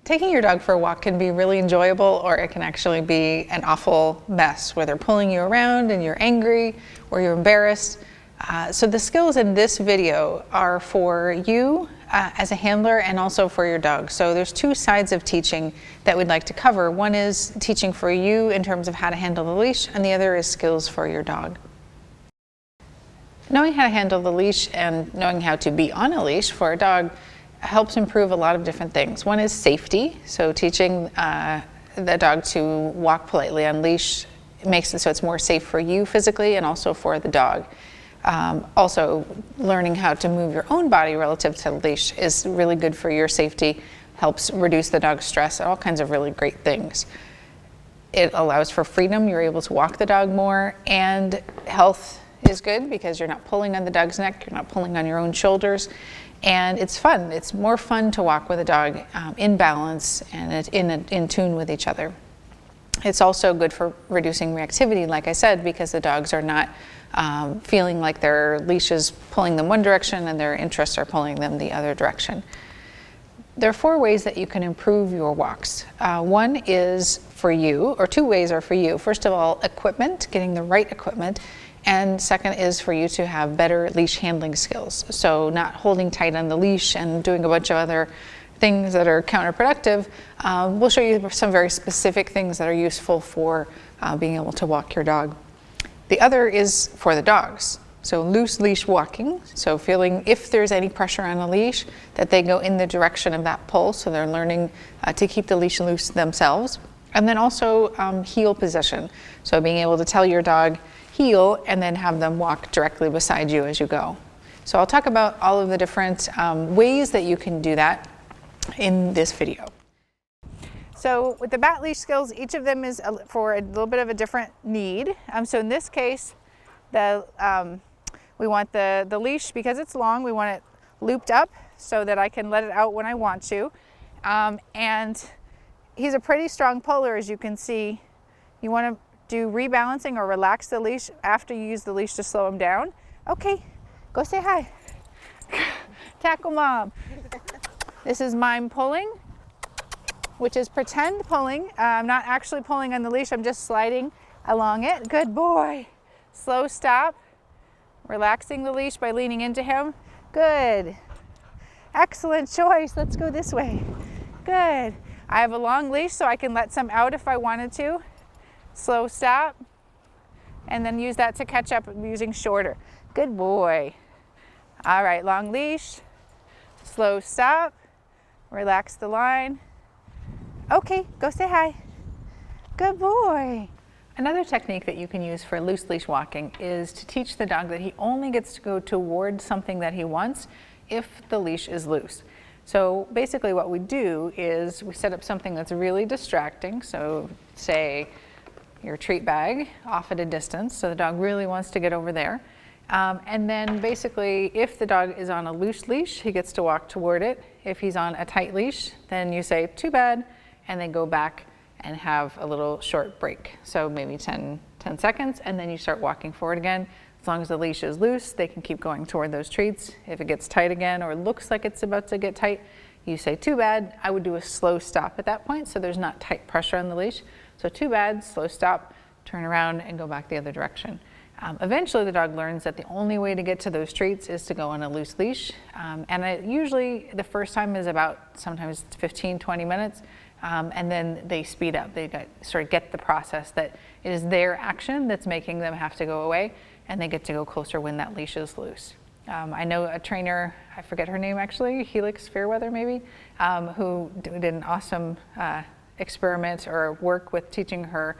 Taking your dog for a walk can be really enjoyable, or it can actually be an awful mess where they're pulling you around and you're angry or you're embarrassed. So the skills in this video are for you as a handler and also for your dog. So there's two sides of teaching that we'd like to cover. One is teaching for you in terms of how to handle the leash, and the other is skills for your dog. Knowing how to handle the leash and knowing how to be on a leash for a dog helps improve a lot of different things. One is safety, so teaching the dog to walk politely on leash makes it so it's more safe for you physically and also for the dog. Also, learning how to move your own body relative to the leash is really good for your safety, helps reduce the dog's stress, all kinds of really great things. It allows for freedom, you're able to walk the dog more, and health is good because you're not pulling on the dog's neck, you're not pulling on your own shoulders. And it's fun. It's more fun to walk with a dog in balance and in tune with each other. It's also good for reducing reactivity, like I said, because the dogs are not feeling like their leash is pulling them one direction and their interests are pulling them the other direction. There are 4 ways that you can improve your walks. One is for you, or 2 ways are for you. First of all, equipment, getting the right equipment. And second is for you to have better leash handling skills. So not holding tight on the leash and doing a bunch of other things that are counterproductive. We'll show you some very specific things that are useful for being able to walk your dog. The other is for the dogs. So loose leash walking. So feeling if there's any pressure on a leash that they go in the direction of that pull. So they're learning to keep the leash loose themselves. And then also heel position. So being able to tell your dog, heel, and then have them walk directly beside you as you go. So I'll talk about all of the different ways that you can do that in this video. So with the bat leash skills, each of them is for a little bit of a different need. So in this case, we want the leash, because it's long, we want it looped up so that I can let it out when I want to. And he's a pretty strong puller, as you can see. You want to do rebalancing or relax the leash after you use the leash to slow him down. Okay, go say hi. Tackle mom. This is mime pulling, which is pretend pulling. I'm not actually pulling on the leash, I'm just sliding along it. Good boy. Slow stop. Relaxing the leash by leaning into him. Good. Excellent choice. Let's go this way. Good. I have a long leash so I can let some out if I wanted to. Slow stop, and then use that to catch up using shorter. Good boy. All right, long leash, slow stop, relax the line. Okay, go say hi. Good boy. Another technique that you can use for loose leash walking is to teach the dog that he only gets to go towards something that he wants if the leash is loose. So basically what we do is we set up something that's really distracting. So say your treat bag off at a distance, so the dog really wants to get over there. And then basically, if the dog is on a loose leash, he gets to walk toward it. If he's on a tight leash, then you say, too bad, and then go back and have a little short break. So maybe 10 seconds, and then you start walking forward again. As long as the leash is loose, they can keep going toward those treats. If it gets tight again, or looks like it's about to get tight, you say, too bad. I would do a slow stop at that point, so there's not tight pressure on the leash. So too bad, slow stop, turn around and go back the other direction. Eventually the dog learns that the only way to get to those treats is to go on a loose leash. And usually the first time is about sometimes 15, 20 minutes. And then they speed up. They sort of get the process that it is their action that's making them have to go away, and they get to go closer when that leash is loose. I know a trainer, I forget her name actually, Helix Fairweather maybe, who did an awesome experiment or work with teaching her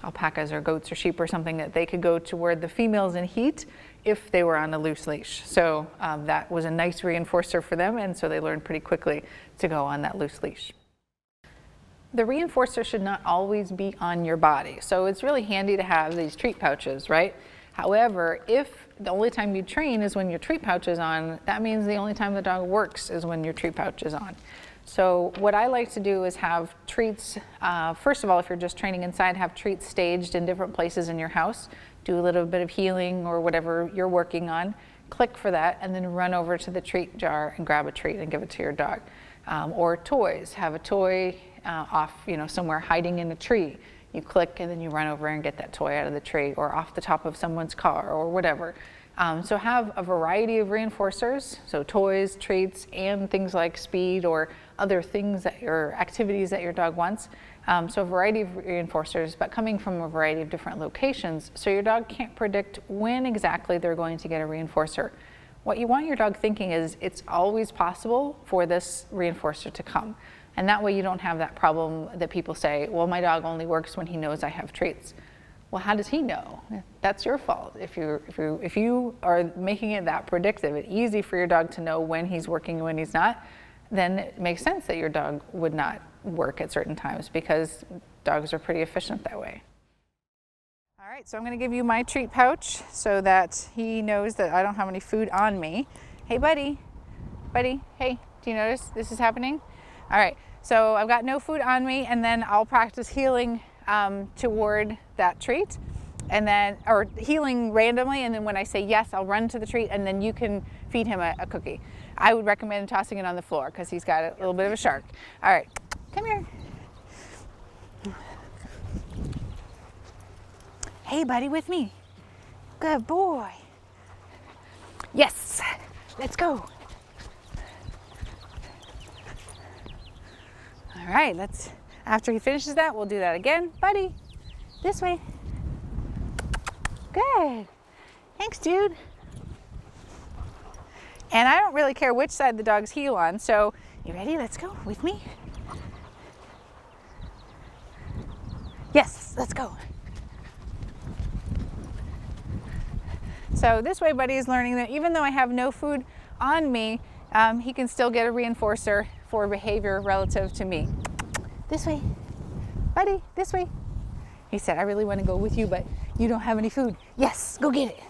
alpacas or goats or sheep or something that they could go toward the females in heat if they were on a loose leash. So that was a nice reinforcer for them, and so they learned pretty quickly to go on that loose leash. The reinforcer should not always be on your body. So it's really handy to have these treat pouches, right? However, if the only time you train is when your treat pouch is on, that means the only time the dog works is when your treat pouch is on. So what I like to do is have treats, first of all, if you're just training inside, have treats staged in different places in your house. Do a little bit of healing or whatever you're working on. Click for that and then run over to the treat jar and grab a treat and give it to your dog. Or toys, have a toy off, somewhere hiding in a tree. You click and then you run over and get that toy out of the tree, or off the top of someone's car or whatever. So have a variety of reinforcers, so toys, treats, and things like speed or other things or activities that your dog wants. So a variety of reinforcers, but coming from a variety of different locations, so your dog can't predict when exactly they're going to get a reinforcer. What you want your dog thinking is it's always possible for this reinforcer to come. And that way you don't have that problem that people say, well, my dog only works when he knows I have treats. Well, how does he know? That's your fault. If you are making it that predictive, it's easy for your dog to know when he's working and when he's not, then it makes sense that your dog would not work at certain times, because dogs are pretty efficient that way. All right, so I'm going to give you my treat pouch so that he knows that I don't have any food on me. Hey, buddy, hey, do you notice this is happening? All right, so I've got no food on me, and then I'll practice heeling toward that treat, and then, or heeling randomly, and then when I say yes, I'll run to the treat, and then you can feed him a cookie. I would recommend tossing it on the floor because he's got a little bit of a shark. All right, come here. Hey, buddy, with me. Good boy. Yes, let's go. All right, after he finishes that, we'll do that again. Buddy, this way. Good. Thanks, dude. And I don't really care which side the dogs heel on, so you ready? Let's go with me. Yes, let's go. So this way, Buddy is learning that even though I have no food on me, he can still get a reinforcer for behavior relative to me. This way, Buddy, this way. He said, I really want to go with you, but you don't have any food. Yes, go get it.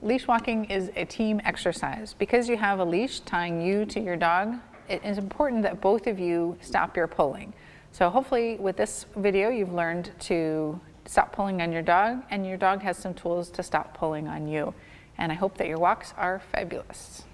Leash walking is a team exercise. Because you have a leash tying you to your dog, it is important that both of you stop your pulling. So hopefully with this video, you've learned to stop pulling on your dog, and your dog has some tools to stop pulling on you. And I hope that your walks are fabulous.